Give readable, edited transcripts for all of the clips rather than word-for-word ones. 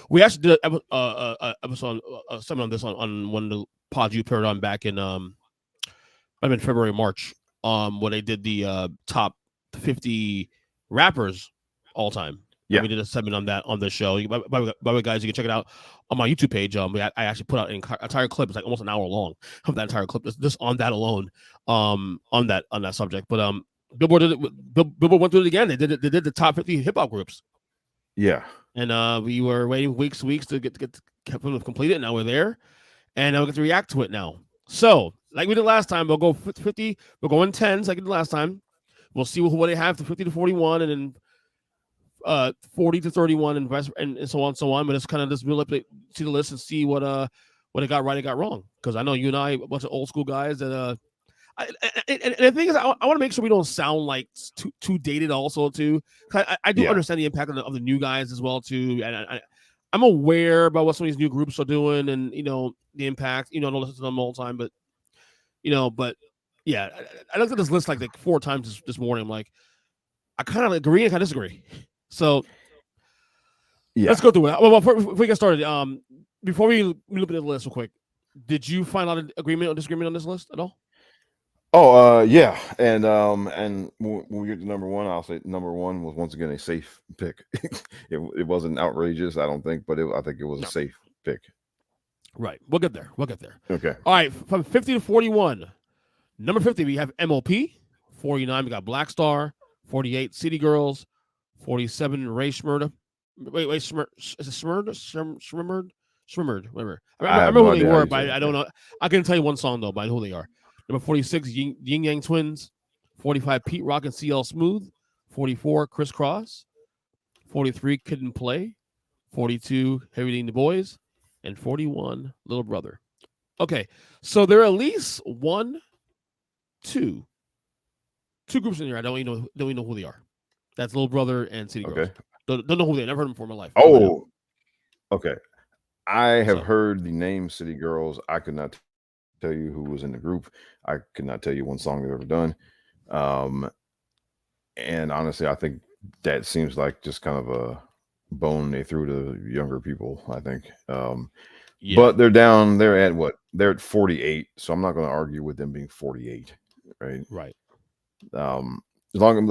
We actually did an episode, something on this on one of the pods you paired on back in I mean February, March, when they did the top 50 rappers all time. And Yeah. we did a segment on that on the show. By the way, guys, you can check it out on my YouTube page. I actually put out an entire clip. It's like almost an hour long of that entire clip, just on that alone, on that subject. But Billboard did it. Billboard went through it again. They did it. They did the top 50 hip hop groups. Yeah. And we were waiting weeks to get complete it. Now we're there, and now we get to react to it now. So, like we did last time, we'll go 50. We'll go in tens like we did last time. We'll see what they have to 50 to 41, and then 40 to 31, and so on and so on. But it's kind of just really see the list and see what it got right, it got wrong. Because I know you and I, a bunch of old school guys that and the thing is, I want to make sure we don't sound like too dated. Also, too, I do understand the impact of the new guys as well too, and I'm aware about what some of these new groups are doing, and the impact. I don't listen to them all the time, but yeah, I looked at this list like 4 times this morning. I'm like, I kind of agree and kind of disagree. So yeah, let's go through it. Well, before we get started, before we look at the list real quick, did you find out an agreement or disagreement on this list at all? Oh, yeah, and when we get to number one, I'll say number one was once again a safe pick. It wasn't outrageous, I don't think, but I think it was a safe pick. Right, we'll get there. Okay. All right, from 50 to 41, number 50 we have MOP. 49 we got Black Star. 48 City Girls. 47 Ray Schmurda. Wait, is it Schmurd? Whatever. I remember who they were, but I don't know. I can tell you one song though, by who they are. Number 46, Yin Yang Twins. 45, Pete Rock and CL Smooth. 44, Criss Cross. 43, Kid and Play. 42, Heavy D and the Boys. And 41, Little Brother. Okay, so there are at least two groups in here. I don't even know who they are. That's Little Brother and City Girls. Don't know who they are. Never heard them before in my life. Oh, okay. I have heard the name City Girls. I could not tell you who was in the group. I could not tell you one song they've ever done. And honestly, I think that seems like just kind of a bone they threw to younger people, I think. But they're down. They're at what? They're at 48. So I'm not going to argue with them being 48. Right. As long as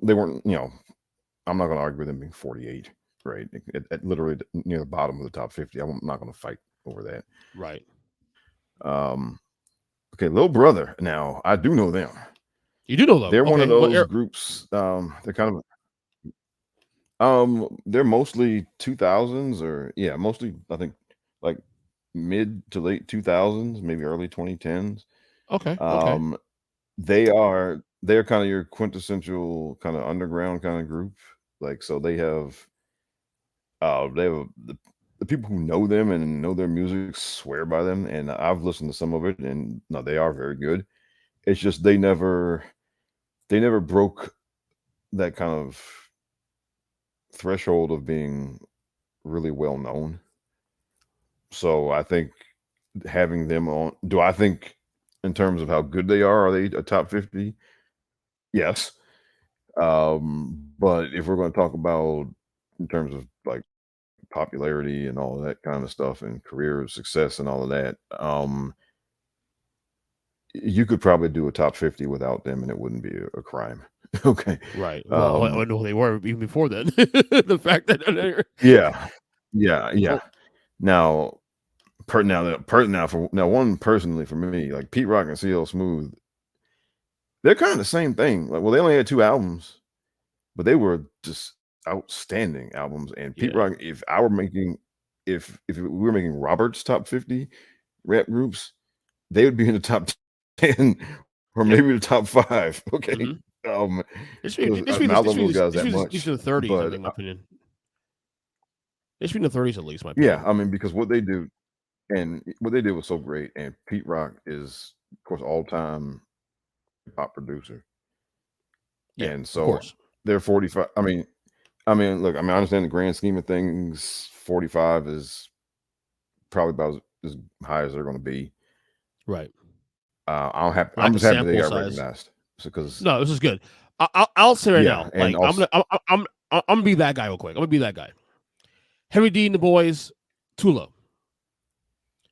they weren't, I'm not going to argue with them being 48. Right. At literally near the bottom of the top 50. I'm not going to fight over that. Right. Okay, Little Brother. Now I do know them. You do know them. They're one of those groups. They're kind of. They're mostly 2000s or mostly I think like mid to late 2000s, maybe early 2010s. Okay. They're kind of your quintessential kind of underground kind of group. Like so they have the people who know them and know their music swear by them, and I've listened to some of it, and no, they are very good. It's just they never broke that kind of threshold of being really well known. So I think having them on, do I think in terms of how good they are they a top 50? Yes. But if we're going to talk about in terms of like popularity and all of that kind of stuff and career success and all of that, you could probably do a top 50 without them and it wouldn't be a crime. Okay. Right. Well, I know who they were even before then. The fact that they're yeah. Now one personally for me, like Pete Rock and CL Smooth, they're kind of the same thing. Like, well, they only had 2 albums, but they were just outstanding albums. And Pete Rock, if we were making Robert's top 50 rap groups, they would be in the top 10 or maybe the top 5. Okay. Mm-hmm. It should be the 30s, in my opinion. It should be in the 30s at least, my opinion. Yeah, I mean, because what they did was so great. And Pete Rock is, of course, all-time pop producer. Yeah, and so they're 45. I mean, look, I understand the grand scheme of things. 45 is probably about as high as they're going to be. Right. I'm just happy they got recognized. Because no, this is good. I'll say right now, like I'm gonna be that guy real quick. I'm gonna be that guy. Heavy D and the Boys, too low.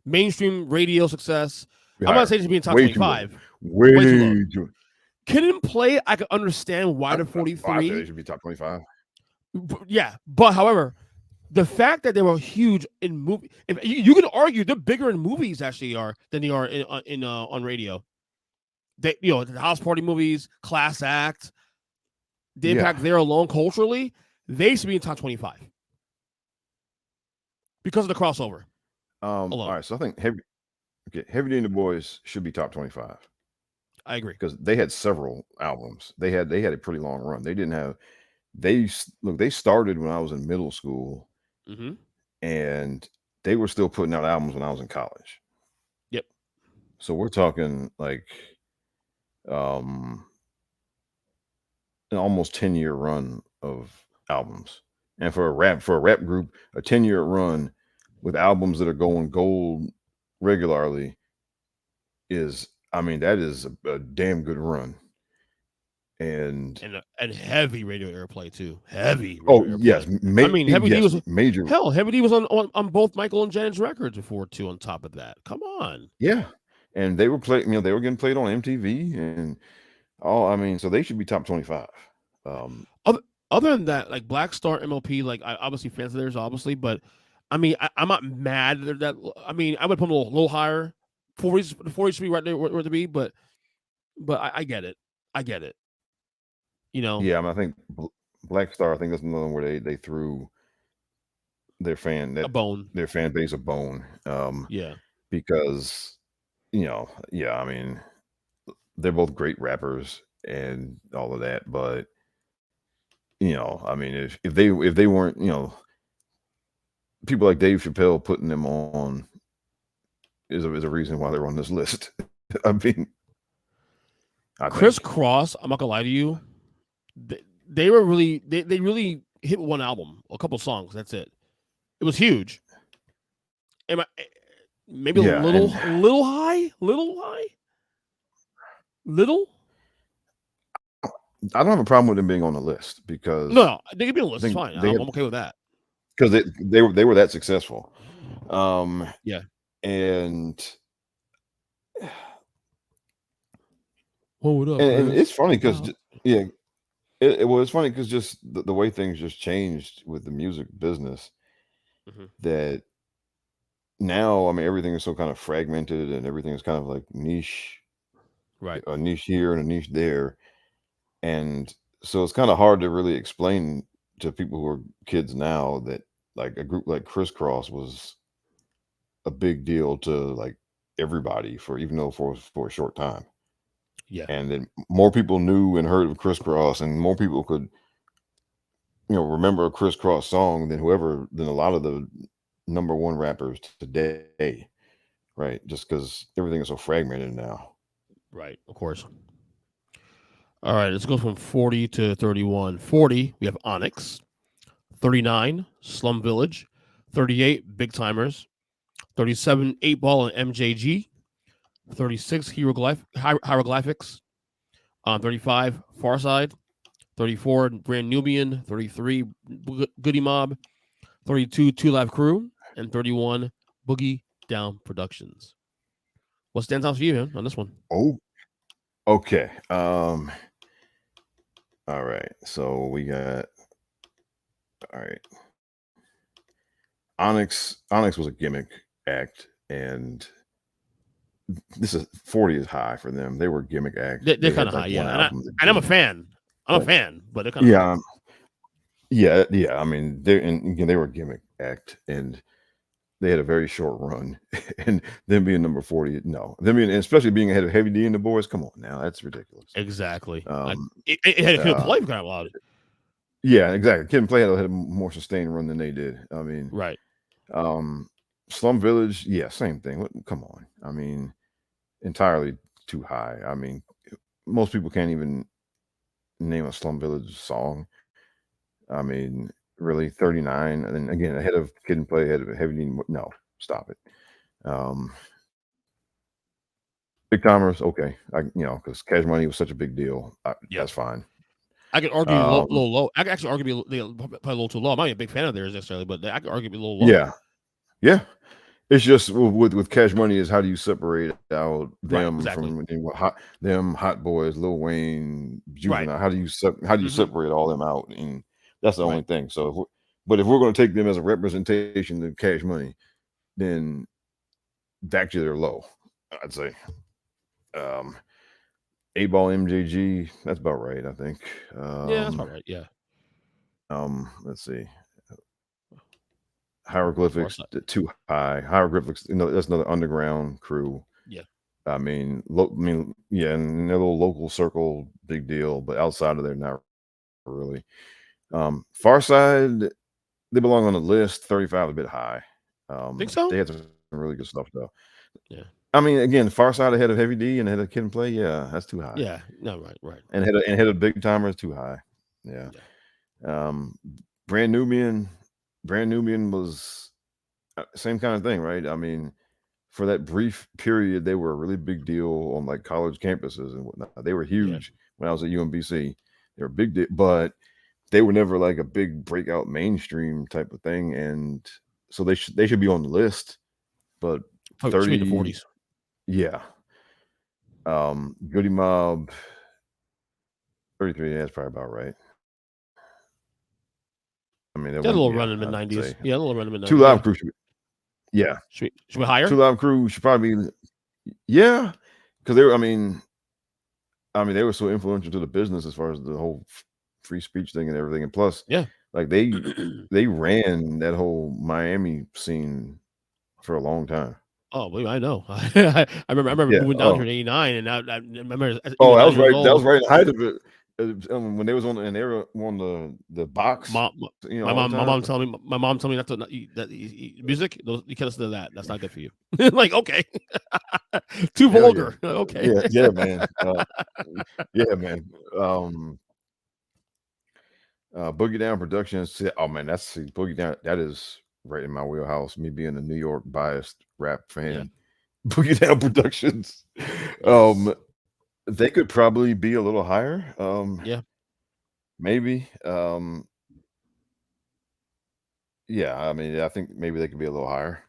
Mainstream radio success. I'm not saying it should be in top Way too low. 25. Way Too low. too. Kid and Play, I could understand why they're I say 43. they should be top 25. Yeah, but however, the fact that they were huge in movie, if you can argue they're bigger in movies actually are than they are in on radio. They, the house party movies, Class Act, the impact there alone culturally, they should be in top 25 because of the crossover. All right, so I think Heavy D and the Boys should be top 25. I agree because they had several albums. They had a pretty long run. They didn't have they started when I was in middle school, and they were still putting out albums when I was in college. Yep. So we're talking like an almost 10-year run of albums. And for a rap group, a 10-year run with albums that are going gold regularly is, I mean, that is a damn good run. And heavy radio airplay too. Heavy. Airplay. Yes, I mean, Heavy D was major. Hell, Heavy D was on both Michael and Janet's records before too. On top of that, come on. Yeah, and they were played. They were getting played on MTV and all. I mean, so they should be top 25. Other than that, like Black Star, MLP, like I obviously fans of theirs, obviously, but I mean, I'm not mad that. I mean, I would put them a little higher. 40 should be right there where to be, but I get it. I get it. Yeah, I mean, I think Black Star. I think that's another one where they threw their fan base a bone. Yeah, because I mean, they're both great rappers and all of that, but I mean, if they weren't, people like Dave Chappelle putting them on is a reason why they're on this list. I mean, Criss Cross, I'm not gonna lie to you. They were really they really hit one album, a couple songs. That's it. It was huge. Am I maybe a little high? I don't have a problem with them being on the list because no, they can be on the list. It's fine. I'm okay with that because they were that successful. Yeah, and what up? And it's funny because it's funny because just the way things just changed with the music business that now, I mean, everything is so kind of fragmented and everything is kind of like niche, right? A niche here and a niche there. And so it's kind of hard to really explain to people who are kids now that like a group like Criss Cross was a big deal to like everybody even though for a short time. Yeah. And then more people knew and heard of Criss Cross and more people could, remember a Criss Cross song than a lot of the number one rappers today. Right. Just because everything is so fragmented now. Right. Of course. All right, let's go from 40 to 31. 40, we have Onyx. 39, Slum Village. 38, Big Timers. 37, 8 Ball and MJG. 36, Hieroglyphics. 35, Farside. 34, Brand Nubian. 33, Goody Mob. 32, 2 Live Crew. And 31, Boogie Down Productions. What stands out for you, man, on this one? Oh, okay. All right. So we got. All right. Onyx was a gimmick act, and this is 40 is high for them. They were a gimmick act. They're kind of high, yeah. And I'm a fan. I'm a fan, but they're kind of high. Yeah. I mean, they were a gimmick act, and they had a very short run, and them being number 40, no, especially being ahead of Heavy D and the Boys. Come on, now that's ridiculous. Exactly. It had a Kid Play kind of loud. Yeah, exactly. Kid and Play had a more sustained run than they did. I mean, right. Slum Village, yeah, same thing. Come on, I mean, entirely too high. I mean, most people can't even name a Slum Village song. I mean, really, 39, and then again ahead of Kid and Play, ahead of Heavy D. No, stop it. Big Timers, okay, because Cash Money was such a big deal. That's fine. I could argue a Um, little low. I could actually argue probably a little too low. I'm not a big fan of theirs necessarily, but I could argue a little low. yeah, yeah. It's just with Cash Money is how do you separate out Right, them exactly. from them Hot Boys, Lil Wayne, Right. Juvenile? How do you Hmm. separate all them out? And that's the only Right. thing. So, but if we're going to take them as a representation of Cash Money, then actually they're low. I'd say. Um, 8 Ball MJG, that's about right. I think. Yeah, that's probably right. Yeah. Let's see. Far Hieroglyphics side. too high. Hieroglyphics, that's another underground crew. Yeah. Yeah, and their little local circle, big deal, but outside of there, not really. Far Side, they belong on the list. 35 a bit high. Think so? They had some really good stuff though. Yeah. I mean, again, Far Side ahead of Heavy D and ahead of Kid and Play, yeah, that's too high. Yeah. No. Right. Right. And Right. ahead of Big Timers, too high. Yeah. Yeah. Um, Brand Nubian, Brand Nubian was same kind of thing, right? I mean, for that brief period, they were a really big deal on like college campuses and whatnot. They were Yeah. huge when I was at UMBC. They were a big deal, but they were never like a big breakout mainstream type of thing. And so they should be on the list. But Probably should be in the 30, 40s. yeah. Goody Mob, 33, yeah, that's probably about right. I mean, that They had a one, little yeah, run in the mid I'd 90s. say Yeah, a little run in the mid Two 90s. Live Yeah. Crew yeah, Should we higher? Two Live Crew should probably be, yeah, because they were so influential to the business as far as the whole free speech thing and everything. And plus, Yeah. like they ran that whole Miami scene for a long time. Oh, believe I know. I remember Yeah. moving down here in '89, and I remember Oh, even that 9 was years right. That was old. right in the height of it. When they was on and they were on the box, Mom, all the my time. mom telling me, not to music. You can't listen to that. That's not good for you. Like, okay, too Hell yeah. vulgar. Okay. Yeah, man. Yeah, man. Boogie Down Productions. Oh man, Boogie Down. That is right in my wheelhouse. Me being a New York biased rap Yeah. fan. Boogie Down Productions. Yes. They could probably be a little higher. Yeah. Maybe. Yeah. I mean, I think maybe they could be a little higher.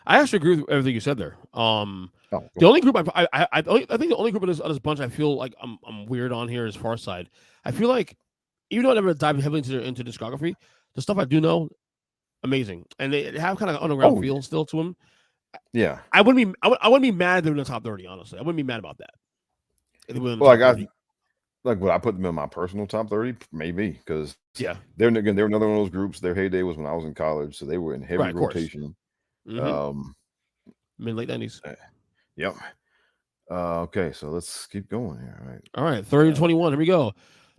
I actually agree with everything you said there. Oh, The cool. only group I think the only group of this bunch I feel like I'm weird on here is Far Side. I feel like even though I never dived heavily into discography, the stuff I do know, amazing, and they have kind of underground Oh, feel still to them. yeah. I wouldn't be mad if they were in the top 30. Honestly, I wouldn't be mad about that if they were in the Well, top 30. would I put them in my personal top 30? Maybe because Yeah, they're another one of those groups. Their heyday was when I was in college, so they were in heavy right, of course. rotation. Mm-hmm. Um, Mid late 90s. Yep. Okay, so let's keep going here. All right, 30 to 21. Here we go.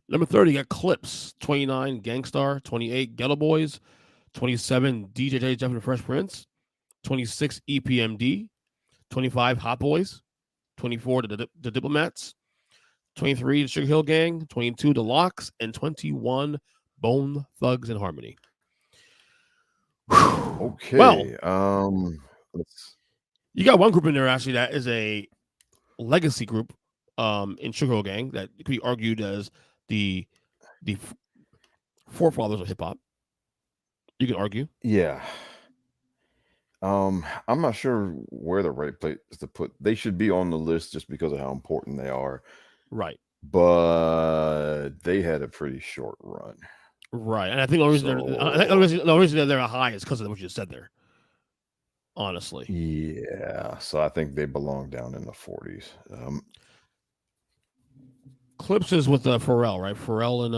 Number 30, you got Clips. 29, Gangstar. 28, Ghetto Boys. 27, DJ Jeff and the Fresh Prince. 26, EPMD. 25, Hot Boys. 24, the Diplomats. 23, the Sugar Hill Gang. 22, the Locks. And 21, Bone Thugs and Harmony. Okay. Well, you got one group in there actually that is a legacy group in Sugar Hill Gang that could be argued as the forefathers of hip hop. You could argue. Yeah. I'm not sure where the right place to put. They should be on the list just because of how important they are. Right. But they had a pretty short run. Right. And I think the reason they're high is because of what you said there. Honestly. Yeah. So I think they belong down in the 40s. Clips is with Pharrell, right? Pharrell and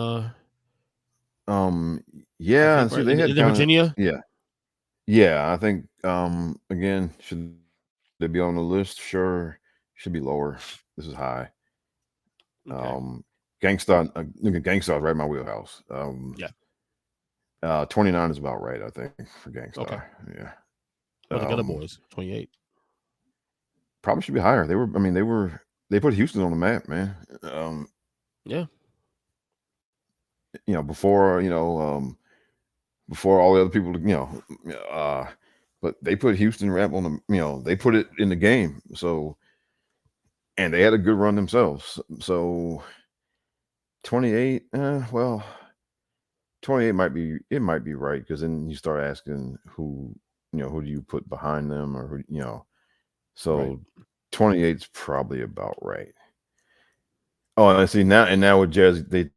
yeah, think, see right? they had in Virginia. Yeah, I think again, should they be on the list? Sure. Should be lower. This is high. Okay. Gangstar right in my wheelhouse. Yeah. 29 is about right, I think, for Gangstar. Okay. Yeah. But the Ghetto Boys, 28. Probably should be higher. They put Houston on the map, man. Yeah. Before all the other people, but they put Houston rap on the, they put it in the game. So, and they had a good run themselves. So, 28. Well, 28 might be right because then you start asking who do you put behind them or who. Right. So 28's probably about right. Oh, and I see now with Jazz, they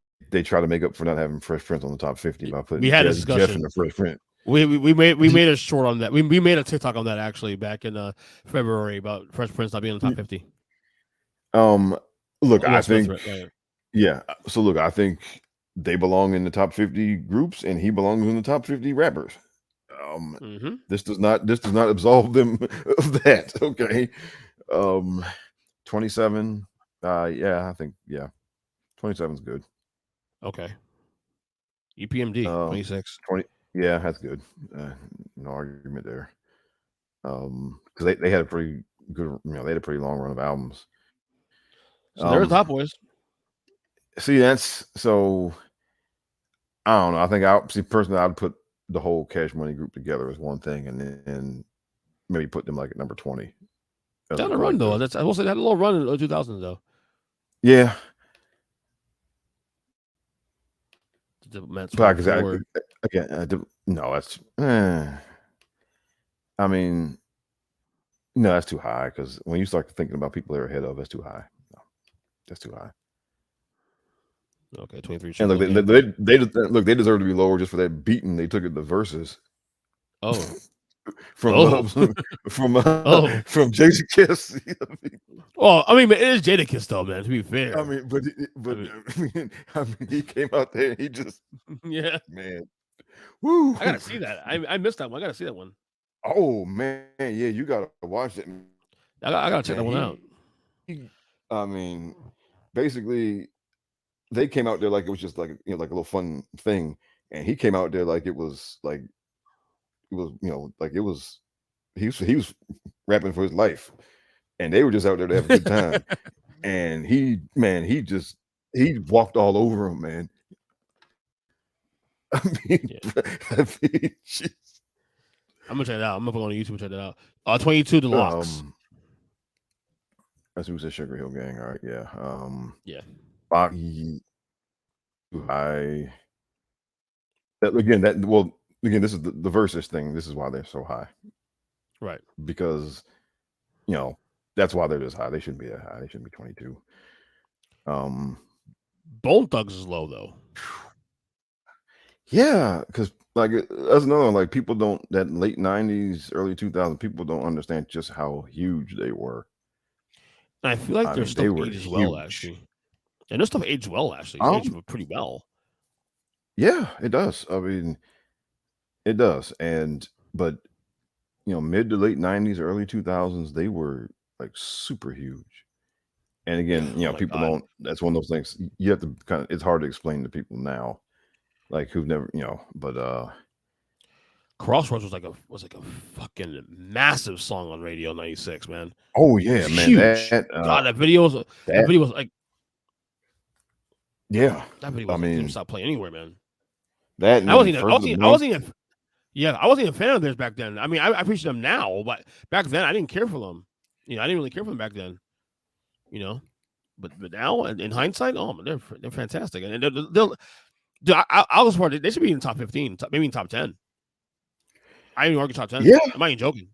try to make up for not having Fresh Prince on the top 50 by We putting had a Jazzy Jeff in discussion. the Fresh Prince. We made a short on that. We made a TikTok on that actually back in February about Fresh Prince not being in the top 50. Look, Will I Smith, think right? yeah. So look, I think they belong in the top 50 groups, and he belongs in the top 50 rappers. Um, Mm-hmm. this does not absolve them of that. Okay. Um, 27. Yeah, I think 27's good. Okay. EPMD Um, 26. 20. Yeah, that's good. No argument there. Because they had a pretty good, they had a pretty long run of albums. So they're the Um, top boys. see, that's so. I don't know. I think I see personally, I'd put the whole Cash Money group together as one thing, and then maybe put them like at number 20 They as had a run like though. the That's I will say they had a little run in the 2000s though. yeah. The Mets But moving because forward. again, no, that's. I mean, no, that's too high. Because when you start thinking about people they're ahead of, that's too high. No, that's too high. Okay, 23 And look, Triple Gamble. they deserve to be lower just for that beating they took at the verses Oh. from Oh. from Oh. from Jason Kiss. Well, I mean, it is Jadakiss though, man. To be fair. I mean, but I but mean, I mean, he came out there and he just yeah. man, woo. I gotta see that. I missed that one. I gotta see that one. Oh man, yeah, you gotta watch it, I gotta check that man. one out. I mean, basically, they came out there like it was just like like a little fun thing, and he came out there like it was he was rapping for his life, and they were just out there to have a good time. And he walked all over him, man. I mean, Yeah. I mean, jeez. I'm gonna check it out. I'm gonna go on YouTube and check it out. 22 Deluxe. That's who said Sugar Hill Gang. All right, yeah. Yeah. Bobby, I again, this is the versus thing. This is why they're so high Right. because that's why they're this high. They shouldn't be that high. They shouldn't be 22. Bone Thugs is low though. Yeah, because like that's another one. Like people don't that late 90s, early 2000s, people don't understand just how huge they were. And I feel like I their mean, they stuff were ages well, huge. actually. And their stuff aged well, actually. It's aged pretty well. Yeah, it does. I mean, it does. But mid to late 90s, early 2000s, they were like super huge. And again, Oh my people god. don't. That's one of those things you have to kind of. It's hard to explain to people now, like who've never, But Crossroads was like a fucking massive song on Radio 96, man. oh It was yeah, man, huge. God, that video was like yeah. that video I was like didn't mean, stop playing anywhere, man. that and I then wasn't even, I first of wasn't, the even- I month. wasn't even, yeah, I wasn't even a fan of theirs back then. I mean, I appreciate them now, but back then I didn't care for them. I didn't really care for them back then. But now in hindsight, oh, man, they're fantastic, and they'll. Dude, I was part. They should be in top 15, maybe in top 10. I even argue top 10. Yeah. I'm not even joking.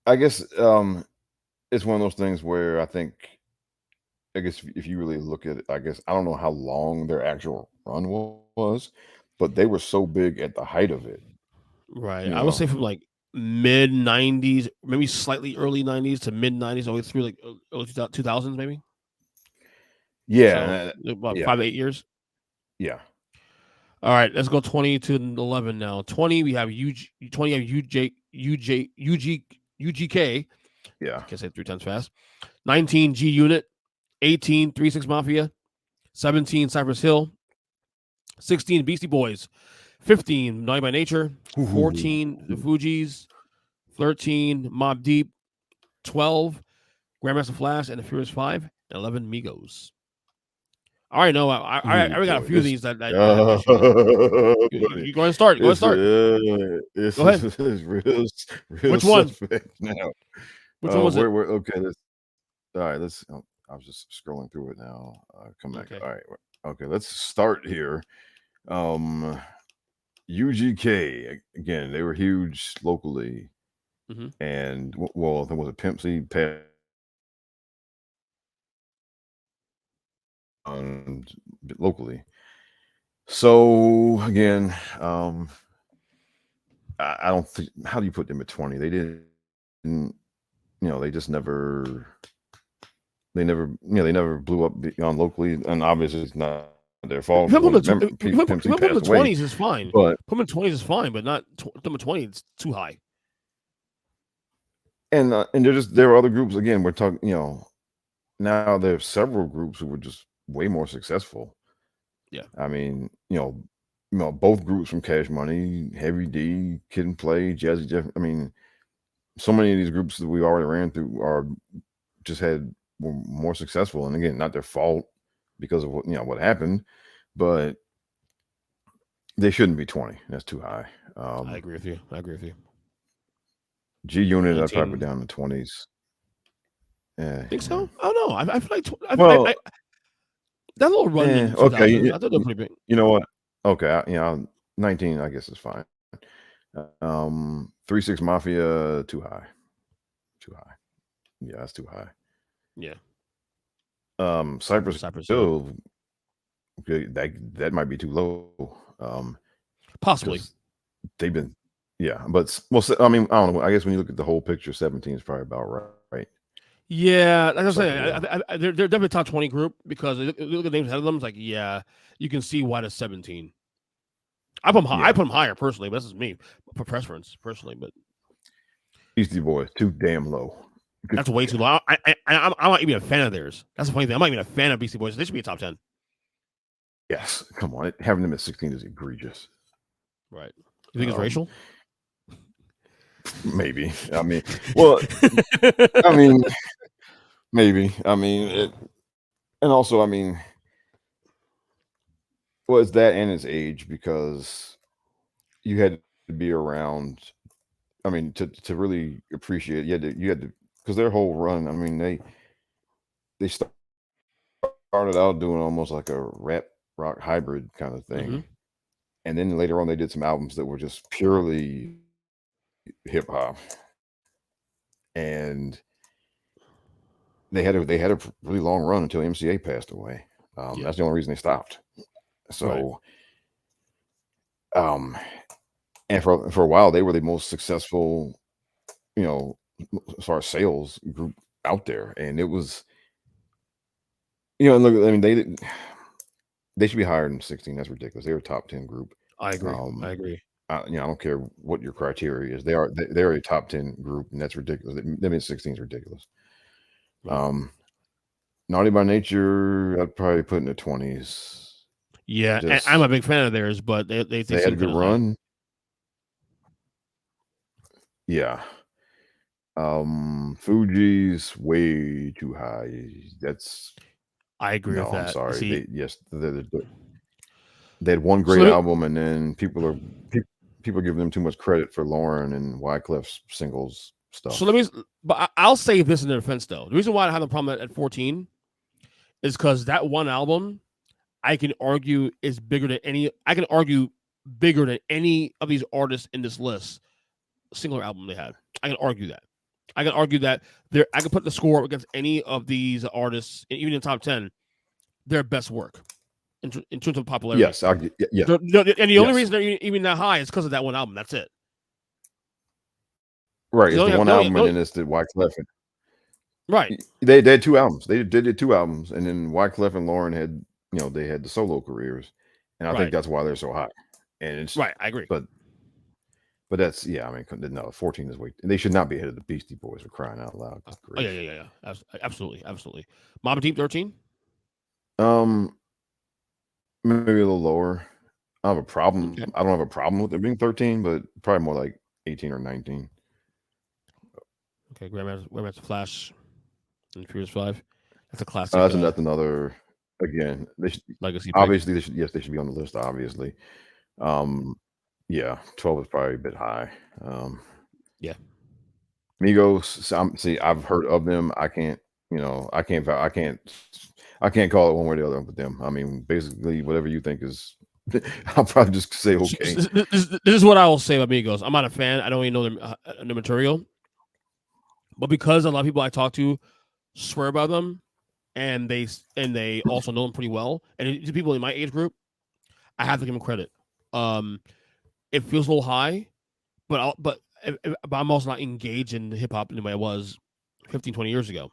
I guess it's one of those things where I guess if you really look at it, I guess I don't know how long their actual run was, but they were so big at the height of it. Right. I would say from like mid 90s, maybe slightly early 90s to mid 90s, all the way through like early 2000s, maybe. Yeah. So about yeah. 5 to 8 years. Yeah. All right, let's go 20 to 11 now. 20, we have UG, 20, UGK. Yeah. I can't say it 3 times fast. 19, G Unit. 18, 3-6 Mafia. 17, Cypress Hill. 16, Beastie Boys. 15, Naughty by Nature. 14, The Fugees. 13, Mobb Deep. 12, Grandmaster Flash and the Furious 5. And 11, Migos. All right, no, I already got a few of these that I have issues. You go ahead and start. Go ahead It's real Which one? suspect now. Which one was it? Okay, all right. I was just scrolling through it now. Come back. Okay. All right. Okay, let's start here. Um, UGK again, they were huge locally, Hmm. and well, there was a Pimp C passed on locally. So again, I don't think. How do you put them at 20? They didn't. They just never. They never blew up beyond locally, and obviously it's not their fault. If I put When him in, Pimp C if I put him passed in away, 20s, is fine. but Put him in 20s is fine, but not number 20. It's too high. and there are other groups again. We're talking. Now there's several groups who were just way more successful. Yeah. I mean, both groups from Cash Money, Heavy D, Kid and Play, Jazzy Jeff. I mean, so many of these groups that we already ran through are just were more successful, and again, not their fault because of what happened, but they shouldn't be 20. That's too high. I agree with you. I agree with you. G Unit, I'd probably put 19. down in the 20s. Yeah, Think yeah. so? I don't know. I feel like Well, that little run in okay. 2000s, I thought they were pretty big. You know what? Okay, 19, I guess is fine. 3 6 Mafia, too high. Too high. Yeah, that's too high. Yeah. Cypress Cypress Hill. Hill, okay, that might be too low. Possibly. Because they've been, yeah, but I mean, I don't know. I guess when you look at the whole picture, 17 is probably about right. Yeah, like I was saying, Cypress Hill. they're definitely top 20 group because you look at the names ahead of them. It's like, yeah, you can see why there's 17. I put them high. I Yeah. put them higher personally, but this is me for preference personally. But Beastie Boys, too damn low. that's way too low. I'm not even a fan of theirs. That's the funny thing. I'm not even a fan of Beastie Boys. They should be a top 10. Yes, come on. Having them at 16 is egregious. Right. You think it's racial? Maybe. I mean, well, I mean, maybe. I mean, and also, I mean, well, it's that and its age because you had to be around. I mean, to really appreciate, you had to because their whole run. I mean, they started out doing almost like a rap rock hybrid kind of Mm-hmm. thing, and then later on they did some albums that were just purely hip hop, and they had a really long run until MCA passed away. Yeah. That's the only reason they stopped. So, and for a while they were the most successful, you know, as far as sales group out there, and it was, and look, I mean, they should be higher than 16. That's ridiculous. They were a top 10 group. I agree. Um, I agree. I don't care what your criteria is. They're a top 10 group, and that's ridiculous. Them at 16 is ridiculous. Right. Naughty by Nature, I'd probably put in the 20s. Yeah, and I'm a big fan of theirs, but they had a good run. Yeah. Fuji's way too high. That's I agree with that. I'm sorry. See, They had one great album, and then people give them too much credit for Lauren and Wyclef's singles stuff. So but I'll say this in their defense though. The reason why I have a problem at 14 is because that one album, I can argue is bigger than any. I can argue bigger than any of these artists in this list. Singular album they had. I can argue that. I can argue that I can put the score up against any of these artists, even in the top 10, their best work in terms of popularity. Yes, yeah. And the only reason they're even that high is because of that one album. That's it. Right, it's the one album, and then it's the Wyclef. Right. They had two albums. They did two albums, and then Wyclef and Lauren had, they had the solo careers, and I think that's why they're so high. And it's right. I agree. But that's, I mean, no, 14 is way. They should not be ahead of the Beastie Boys for crying out loud. Oh, yeah. Absolutely. Mobb Deep 13. Maybe a little lower. I don't have a problem. Okay. I don't have a problem with it being 13, but probably more like 18 or 19. Okay, Grandmaster Flash and Furious 5. That's a classic. That's another. Again, legacy. Obviously, they should be on the list. Obviously, yeah, 12 is probably a bit high. Yeah. Migos. See, I've heard of them. I I can't call it one way or the other with them. I mean, basically, whatever you think is, I'll probably just say okay. This is what I will say about Migos. I'm not a fan. I don't even know the material, but because a lot of people I talk to swear about them, and they also know them pretty well, and these people in my age group, I have to give them credit. Um, it feels a little high, but I'm also not engaged in hip hop in the way I was 15, 20 years ago,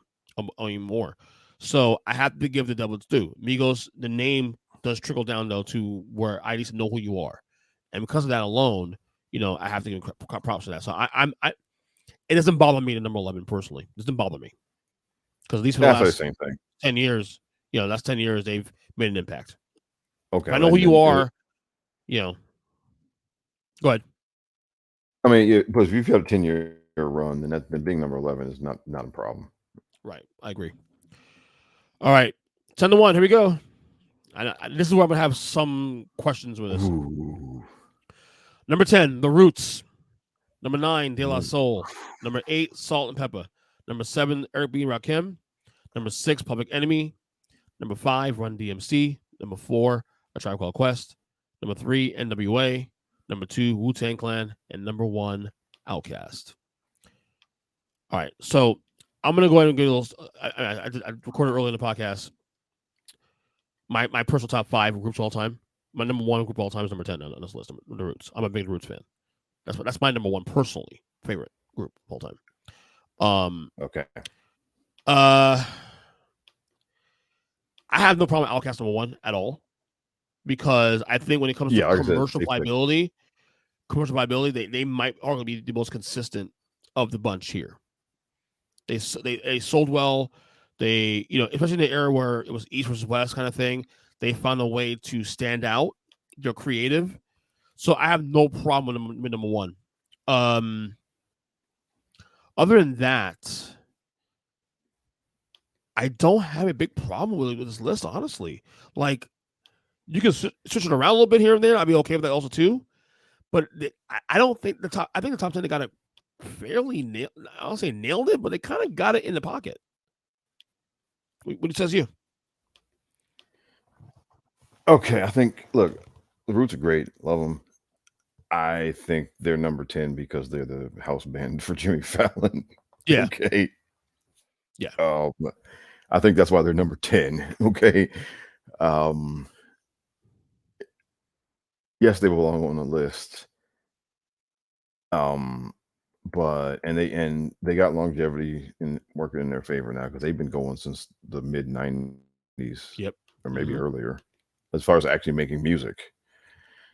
or even more. So I have to give the devil its due. Migos, the name does trickle down though to where I need to know who you are, and because of that alone, I have to give props to that. So it doesn't bother me to number 11 personally. It doesn't bother me because at least for the Yeah, I say the last same thing. 10 years, that's 10 years they've made an impact. Okay, If I know who you are, go ahead. I mean, but if you've had a 10-year run, then being number 11 is not a problem. Right, I agree. All right, 10-1. Here we go. This is where I'm gonna have some questions with this. Ooh. Number 10, The Roots. Number 9, De La Soul. Number 8, Salt and Pepper. Number 7, Eric B. and Rakim. Number 6, Public Enemy. Number 5, Run DMC. Number 4, A Tribe Called Quest. Number 3, NWA. Number 2, Wu-Tang Clan. And number 1, Outkast. All right, so I'm gonna go ahead and get a little. I recorded early in the podcast. My personal top 5 groups of all time. My number 1 group of all time is number 10 on this list. The Roots. I'm a big Roots fan. That's my number 1 personally favorite group of all time. Okay. I have no problem with Outkast number 1 at all, because I think when it comes to commercial viability, they might arguably be the most consistent of the bunch here. They sold well. They, especially in the era where it was East versus West kind of thing, they found a way to stand out. They're creative. So I have no problem with number 1. Other than that, I don't have a big problem with this list, honestly. Like, you can switch it around a little bit here and there. I'd be okay with that also too. But I don't think the top. I think the top 10 they got it fairly nailed. I'll say nailed it, but they kind of got it in the pocket. What says you? Okay, I think. Look, the Roots are great. Love them. I think they're number 10 because they're the house band for Jimmy Fallon. Yeah. Okay. Yeah. I think that's why they're number 10. Okay. Yes, they belong on the list. But they got longevity in working in their favor now because they've been going since the mid 90s. Yep. Or maybe earlier, as far as actually making music.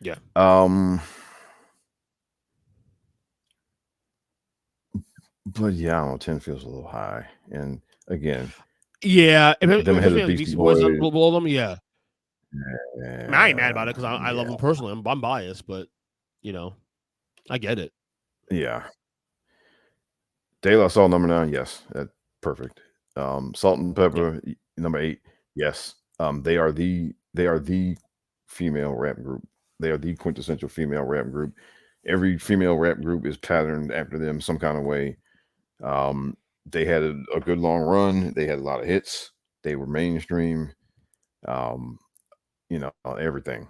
Yeah. But yeah, I don't know, 10 feels a little high. And again, yeah, them had the Beastie Boys below them, yeah. Yeah. I ain't mad about it because I love them personally. I'm biased, but I get it. Yeah. De La Soul number 9, yes, that's perfect. Salt and Pepper number 8, yes. They are the female rap group. They are the quintessential female rap group. Every female rap group is patterned after them some kind of way. They had a good long run. They had a lot of hits. They were mainstream. Everything.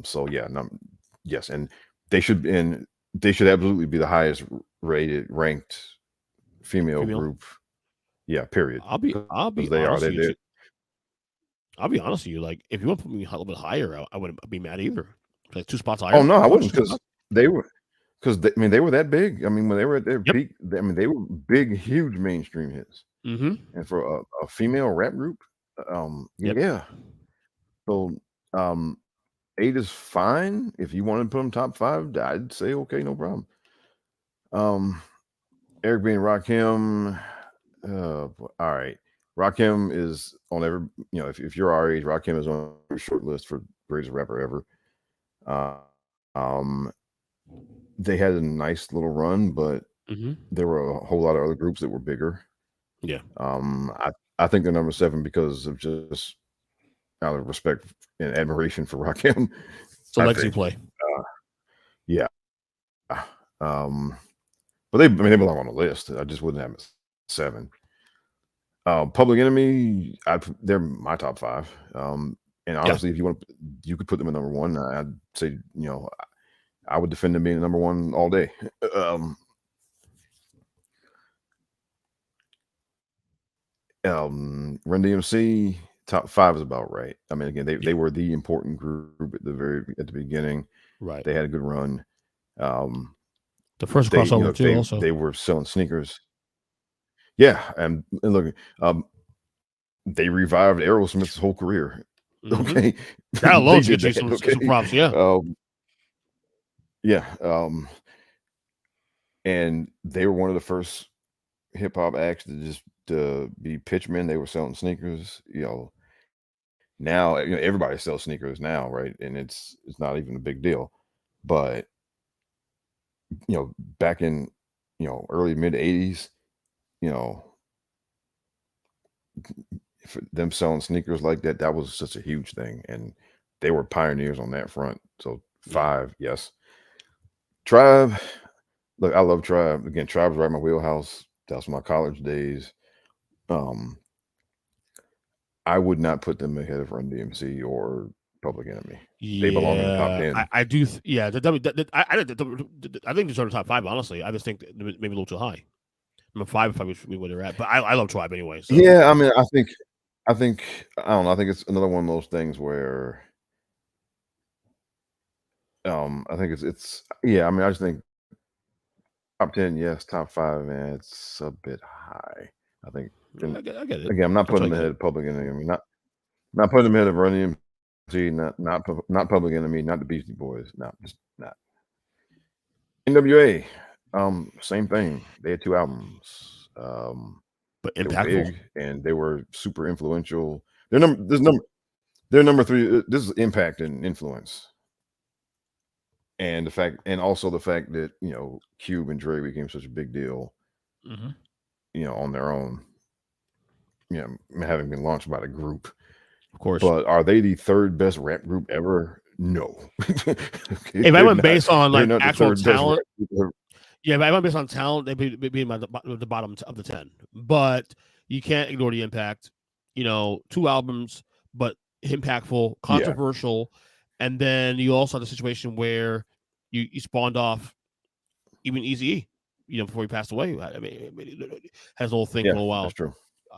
So yeah, yes, and they should absolutely be the highest ranked female group. Yeah, period. I'll be honest with you. I'll be honest with you. Like, if you want to put me a little bit higher, I wouldn't be mad either. Like 2 spots higher. Oh no, I wouldn't, because they were that big. I mean, when they were at their peak, they were big, huge mainstream hits. Mm-hmm. And for a female rap group, yeah. So 8 is fine. If you wanted to put them top 5, I'd say okay, no problem. Eric B. and Rakim. All right. Rakim is on every, if you're our age, Rakim is on a short list for greatest rapper ever. They had a nice little run, but there were a whole lot of other groups that were bigger. Yeah. I think they're number 7 because of just out of respect and admiration for Rakim. It's a legacy play. Yeah. But they belong on the list. I just wouldn't have 7. Public Enemy, they're my top five. And Yeah, honestly, if you want, you could put them at number one. I'd say, I would defend them being number one all day. Um, Run DMC top five is about right. I mean, again, they yeah, were the important group at the beginning. right. They had a good run. Um, The first they crossover too, also. they were selling sneakers. Yeah, and look, they revived Aerosmith's whole career. Hmm. Okay, That they alone should did get you that. some Okay, props. Yeah. yeah, and they were one of the first hip hop acts to just to be pitchmen. They were selling sneakers. Now everybody sells sneakers now, right? And it's not even a big deal. But back in early mid '80s, you know, for them selling sneakers like that, that was such a huge thing, and they were pioneers on that front. So Yeah. five, yes. Tribe, look, I love Tribe. Again, Tribe's right in my wheelhouse. That's my college days. Um, I would not put them ahead of Run DMC or Public Enemy. They belong in the top Yeah, 10. I do. Yeah, I think these are the top five. Honestly, I just think that maybe a little too high. Number five, if I wish we where they're at, but I love Tribe anyway. So Yeah, I mean, I think I don't know. I think it's another one of those things where I think it's yeah. I mean, I just think top 10, yes. Top five, man, it's a bit high. I think. And I get it. again, I'm not I totally putting them get ahead it. of Public Enemy. I mean, not putting them ahead of Run DMC. Not Public Enemy. Not the Beastie Boys. No, just not. NWA, same thing. They had two albums. But They were impactful. big and they were super influential. They're number. This number. They're number three. This is impact and influence, and also the fact that Cube and Dre became such a big deal, Hmm. on their own. Having been launched by the group. Of course. But are they the third best rap group ever? No. Okay, If I they're went not. based on They're like not the actual third best rap talent, group ever. yeah, if I went based on talent, they'd be in the bottom of the 10. But you can't ignore the impact. Two albums, but impactful, Yeah, controversial, and then you also had a situation where you spawned off even Easy. Before he passed away. I mean, has the whole thing for a yeah, little that's while. true.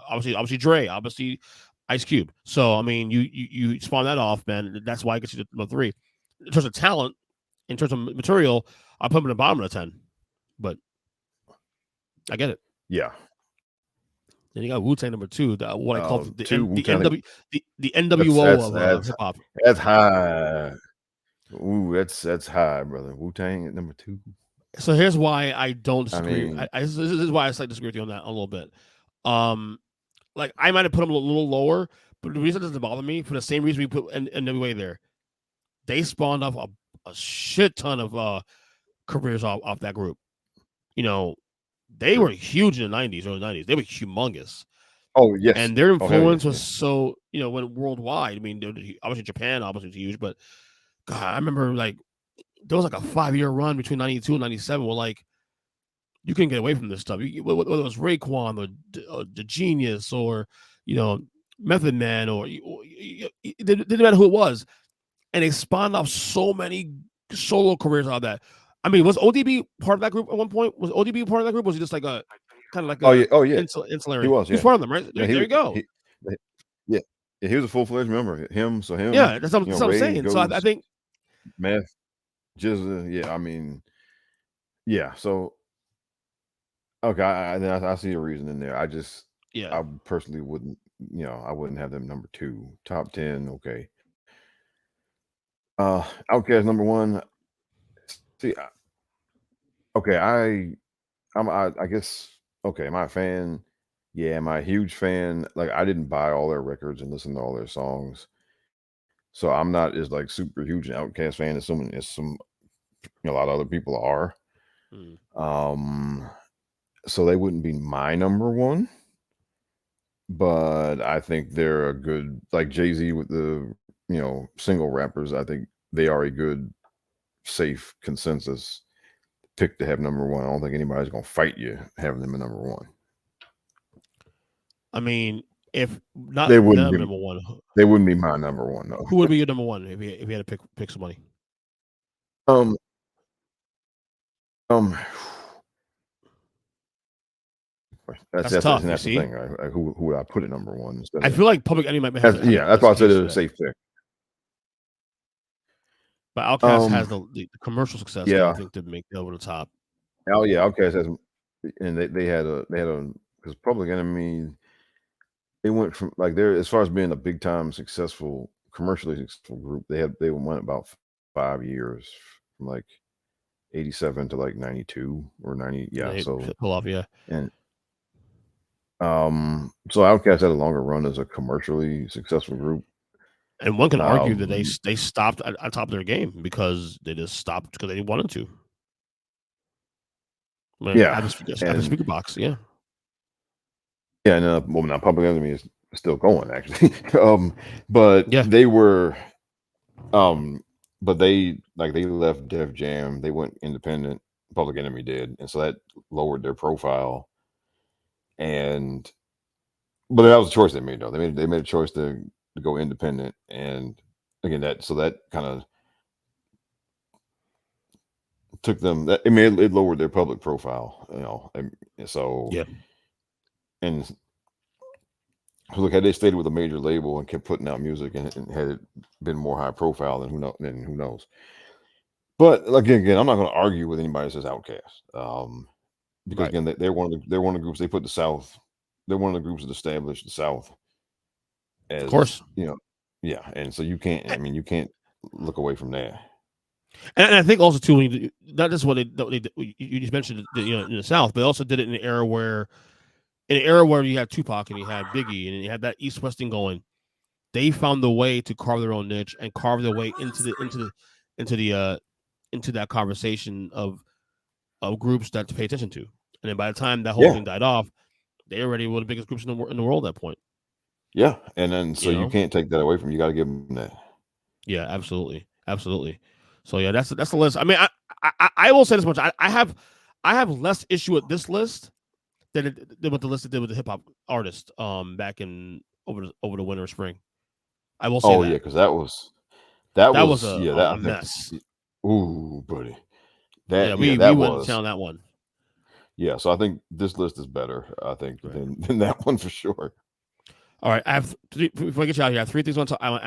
Obviously Dre, obviously Ice Cube. So I mean, you spawn that off, man. That's why I get you to number three. In terms of talent, in terms of material, I put him in the bottom of the 10. But I get it. Yeah. Then you got Wu Tang number two, what I call the Two N, Wu the Tang. NW the That's NWO that's of that's hip hop. that's high. Ooh, that's high, brother. Wu Tang at number two. So here's why I don't I disagree. mean, This is why I slightly disagree with you on that a little bit. Um, like I might have put them a little lower, but the reason it doesn't bother me for the same reason we put NWA there. They spawned off a shit ton of careers off that group. You know, they true. were huge in the '90s, early '90s. They were humongous, Oh yes. and their Oh hell influence yes. was Yeah. so went worldwide. I mean, obviously Japan obviously was huge, but God, I remember like there was like a 5-year run between '92 and '97 where like you couldn't get away from this stuff. Whether it was Raekwon or the Genius or you know Method Man it didn't matter who it was, and they spawned off so many solo careers out of that. I mean, was ODB part of that group at one point? Was ODB part of that group? Was he just like a kind of like Oh a yeah. Oh yeah. He insularity? was. He was Yeah. part of them, right? Yeah. There you go. Yeah. Yeah. He was a full fledged member. Him. So him. Yeah, that's what I'm Ray, saying. So I Ghost, think Meth, Jizza. Yeah. I mean, yeah. So okay, I see a reason in there. yeah, I personally wouldn't, I wouldn't have them number two. Top 10, okay. Outcast number one. See, okay, I guess, okay, am I a fan? Yeah, am I a huge fan? Like, I didn't buy all their records and listen to all their songs, so I'm not as like super huge an Outcast fan as a lot of other people are. mm, Um, so they wouldn't be my number one. But I think they're a good like Jay-Z with the, single rappers. I think they are a good, safe consensus pick to have number one. I don't think anybody's gonna fight you having them at number one. I mean, if not They them wouldn't be. number one, They wouldn't be my number one though. who would be your number one if you had to pick somebody? Um. That's tough. And You that's the see, thing. Who would I put at number one instead I of? feel like Public Enemy might have Yeah, that's best why I said case it for was a that. safe pick. But Outkast has the commercial success though. I Yeah. think to make it over the top. Oh yeah. Outkast has, and they had a because Public Enemy, they went from like they're as far as being a big time successful commercially successful group. They went about 5 years from like 87 to like 92 or 90. Yeah. So Pull off, yeah. and so Outkast had a longer run as a commercially successful group. And one can argue that they stopped at top of their game because they just stopped because they wanted to. Yeah, at the speaker box, yeah. Yeah, and well, now Public Enemy is still going actually. But Yeah. they were, but they left Def Jam. They went independent. Public Enemy did, and so that lowered their profile. But that was a choice they made though. They made a choice to go independent, and again that kind of took them. It lowered their public profile, and so yeah. And look, had they stayed with a major label and kept putting out music, and had it been more high profile, then who knows? But again, I'm not going to argue with anybody that says Outkast, because again, they're one of the groups. They put the South. They're one of the groups that established the South. As, of course, yeah, and so you can't. I mean, you can't look away from that. And I think also too, not just what you just mentioned, in the South, but they also did it in an era where you had Tupac and you had Biggie and you had that East West thing going. They found the way to carve their own niche and carve their way into that conversation of groups that to pay attention to. And then by the time that whole thing died off, they already were the biggest groups in the world at that point. Yeah, and then so you can't take that away from you. Got to give them that. Yeah, absolutely. So yeah, that's the list. I mean, I will say this much: I have less issue with this list than what the list did with the hip hop artist back in over the winter or spring. I will say that. Oh yeah, because that was a mess. Ooh, buddy. We wouldn't count that one. Yeah, so I think this list is better. I think than that one for sure. All right, I have before I get you out here, I have three things I want to ask.